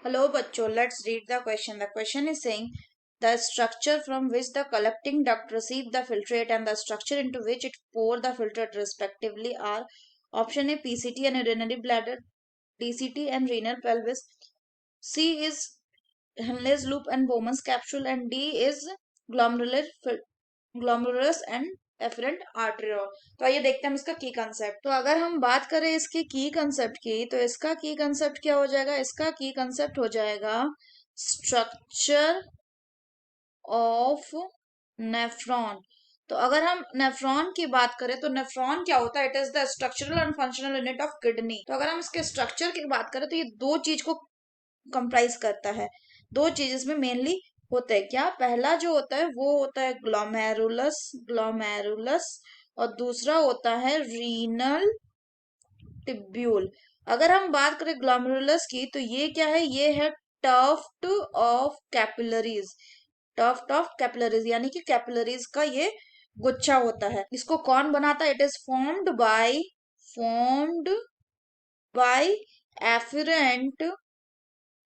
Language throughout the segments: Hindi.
Hello, bachcho. Let's read the question. The question is saying the structure from which the collecting duct receive the filtrate and the structure into which it pour the filtrate respectively are option A PCT and urinary bladder, DCT and renal pelvis, C is Henle's loop and Bowman's capsule, and D is glomerular glomerulus and efferent arteriole. तो आइए देखते हैं हम इसका की कंसेप्ट। तो अगर हम बात करें इसके की कंसेप्ट की, तो इसका की कंसेप्ट क्या हो जाएगा? इसका की कंसेप्ट हो जाएगा स्ट्रक्चर ऑफ नेफ्रॉन। तो अगर हम नेफ्रॉन की बात करें तो नेफ्रॉन क्या होता है? It is the structural and functional unit of kidney. तो अगर हम इसके स्ट्रक्चर की बात करें तो ये दो चीज को कंप्राइज करता है। दो चीज इसमें मेनली होते हैं। क्या? पहला जो होता है वो होता है ग्लोमेरुलस और दूसरा होता है रीनल टिब्यूल। अगर हम बात करें ग्लोमेरुलस की तो ये क्या है? ये है tuft of capillaries. Tuft of capillaries यानी कि कैपिलरीज का ये गुच्छा होता है। इसको कौन बनाता है? It is formed by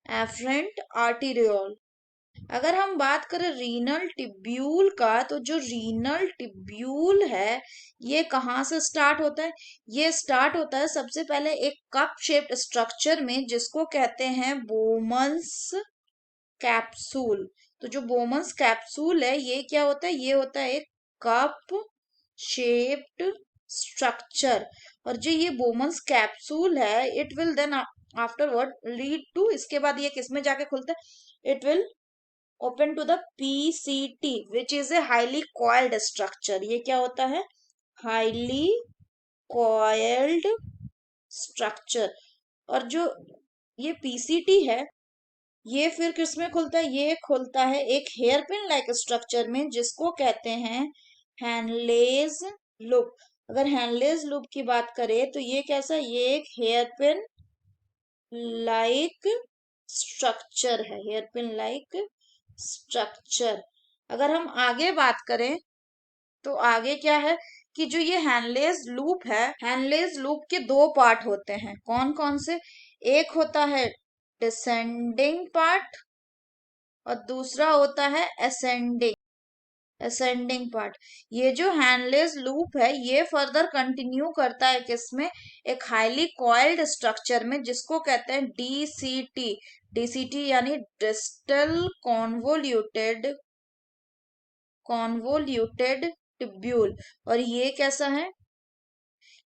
efferent arteriole. अगर हम बात करें रीनल टिब्यूल का, तो जो रीनल टिब्यूल है ये कहाँ से स्टार्ट होता है? ये स्टार्ट होता है सबसे पहले एक कप शेप्ड स्ट्रक्चर में जिसको कहते हैं बोमन्स कैप्सूल। तो जो बोमन्स कैप्सूल है ये क्या होता है? ये होता है एक कप शेप्ड स्ट्रक्चर। और जो ये बोमन्स कैप्सूल है it will then afterward lead to, इसके बाद ये किसमें जाके खुलता है? It will open to the PCT which is a highly coiled structure. ये क्या होता है? Highly coiled structure. और जो ये PCT है ये फिर किसमें खुलता है? ये खुलता है एक हेयर पिन लाइक स्ट्रक्चर में जिसको कहते हैं हैनलेज लूप। अगर हैनलेज लूप की बात करें तो ये कैसा? ये एक हेयर पिन लाइक स्ट्रक्चर है, हेयर पिन लाइक स्ट्रक्चर। अगर हम आगे बात करें तो आगे क्या है कि जो ये हैनलेज लूप है, हैनलेज लूप के दो पार्ट होते हैं। कौन कौन से? एक होता है डिसेंडिंग पार्ट और दूसरा होता है असेंडिंग पार्ट। ये जो हैंडलेस लूप है ये फर्दर कंटिन्यू करता है किसमें? एक हाईली कॉइल्ड स्ट्रक्चर में जिसको कहते हैं DCT। DCT यानी डिस्टल कॉन्वोल्यूटेड टिब्यूल। और ये कैसा है?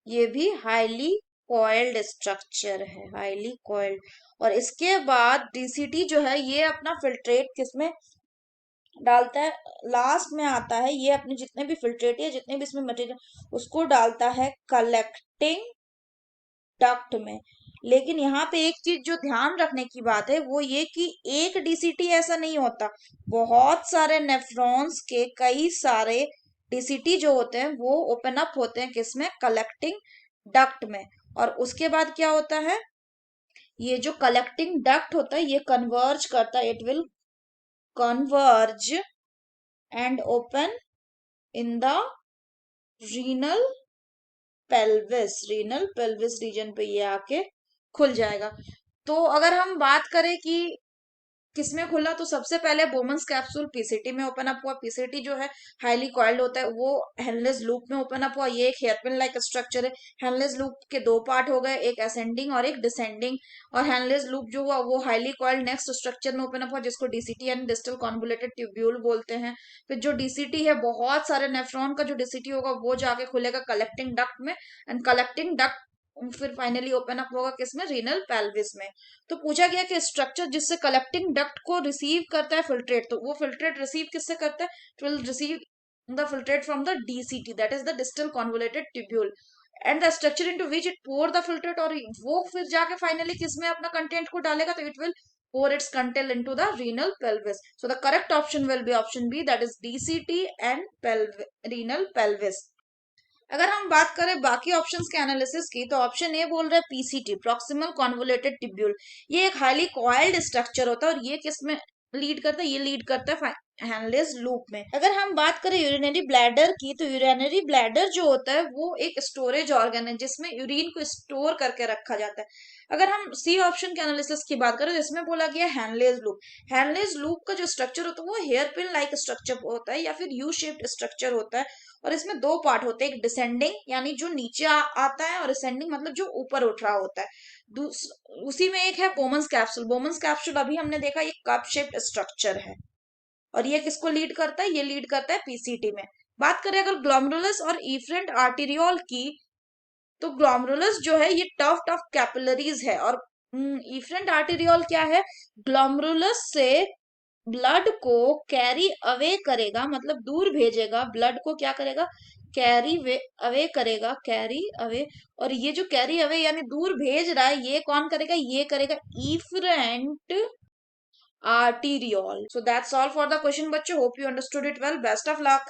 ये भी हाईली कॉइल्ड स्ट्रक्चर है, हाईली कॉइल्ड। और इसके बाद DCT जो है ये अपना फिल्ट्रेट किसमें डालता है? लास्ट में आता है ये अपने जितने भी फिल्ट्रेट है, जितने भी इसमें मटेरियल उसको डालता है कलेक्टिंग डक्ट में। लेकिन यहाँ पे एक चीज जो ध्यान रखने की बात है वो ये कि एक DCT ऐसा नहीं होता। बहुत सारे नेफ्रॉन्स के कई सारे DCT जो होते हैं वो ओपन अप होते हैं किसमें? कलेक्टिंग डक्ट में। और उसके बाद क्या होता है? ये जो कलेक्टिंग डक्ट होता है ये कन्वर्ज करता है, it will converge and open in the renal pelvis region पे ये आके खुल जाएगा। तो अगर हम बात करें कि किसमें खुला, तो सबसे पहले बोमन्स कैप्सूल PCT में ओपन अप हुआ। PCT जो है हाईली कॉइल्ड होता है, वो हेनलेस लूप में ओपन अप हुआ। ये एक हेयरपिन लाइक स्ट्रक्चर है। हेनलेस लूप के दो पार्ट हो गए, एक असेंडिंग और एक डिसेंडिंग। और हेनलेस लूप जो हुआ वो हाईली कॉइल्ड नेक्स्ट स्ट्रक्चर में ओपन अप हुआ जिसको DCT यानी डिस्टल कॉन्वोल्यूटेड ट्यूब्यूल बोलते हैं। फिर जो DCT है, बहुत सारे नेफ्रॉन का जो DCT होगा वो जाके खुलेगा कलेक्टिंग डक्ट में, एंड कलेक्टिंग डक्ट फिर फाइनली ओपन अप होगा किसमें? रीनल पेल्विस में। तो पूछा गया कि स्ट्रक्चर जिससे कलेक्टिंग डक्ट को रिसीव करता है फिल्ट्रेट, तो वो फिल्ट्रेट रिसीव किससे करता है? It will receive the filtrate from the DCT that is the distal convoluted tubule and the structure into which it pour the filtrate. और वो फिर जाके फाइनली किसमें अपना कंटेंट को डालेगा? तो it will pour its content into the renal pelvis. So the correct option will be option B, that is DCT and renal pelvis. अगर हम बात करें बाकी ऑप्शंस के एनालिसिस की, तो ऑप्शन ए बोल रहा है PCT प्रॉक्सिमल कॉन्वोल्यूटेड टिब्यूल। ये एक हाईली कॉइल्ड स्ट्रक्चर होता है और ये किस में लीड करता है? ये लीड करता है हैंडलेस लूप में। अगर हम बात करें यूरिनरी ब्लैडर की, तो यूरिनरी ब्लैडर जो होता है वो एक स्टोरेज ऑर्गन है जिसमें यूरिन को स्टोर करके रखा जाता है। अगर हम सी ऑप्शन के एनालिसिस की बात करें तो इसमें बोला गया हैंडलेस लूप। हैंडलेस लूप का जो स्ट्रक्चर होता है वो हेयर पिन लाइक स्ट्रक्चर होता है या फिर यू शेप्ड स्ट्रक्चर होता है, और इसमें दो पार्ट होते हैं, एक डिसेंडिंग यानी जो नीचे आता है, और असेंडिंग मतलब जो ऊपर उठ रहा होता है। उसी में एक है बोमन्स कैप्सूल। बोमन्स कैप्सूल अभी हमने देखा ये कप शेप्ड स्ट्रक्चर है, और ये किसको लीड करता है, ये लीड करता है पीसीटी में। बात करें अगर ग्लोमेरुलस और इफरेंट आर्टेरियोल की, तो ग्लोमेरुलस जो है ये टफ टफ कैपिलरीज है, और इफरेंट आर्टेरियोल क्या है, ग्लोमेरुलस से ब्लड को कैरी अवे करेगा, मतलब दूर भेजेगा, ब्लड को क्या करेगा, कैरी अवे करेगा, कैरी अवे। और ये जो कैरी अवे यानी दूर भेज रहा है, ये कौन करेगा, ये करेगा efferent arteriole. So that's all for the question बच्चों. Hope you understood it well. Best of luck.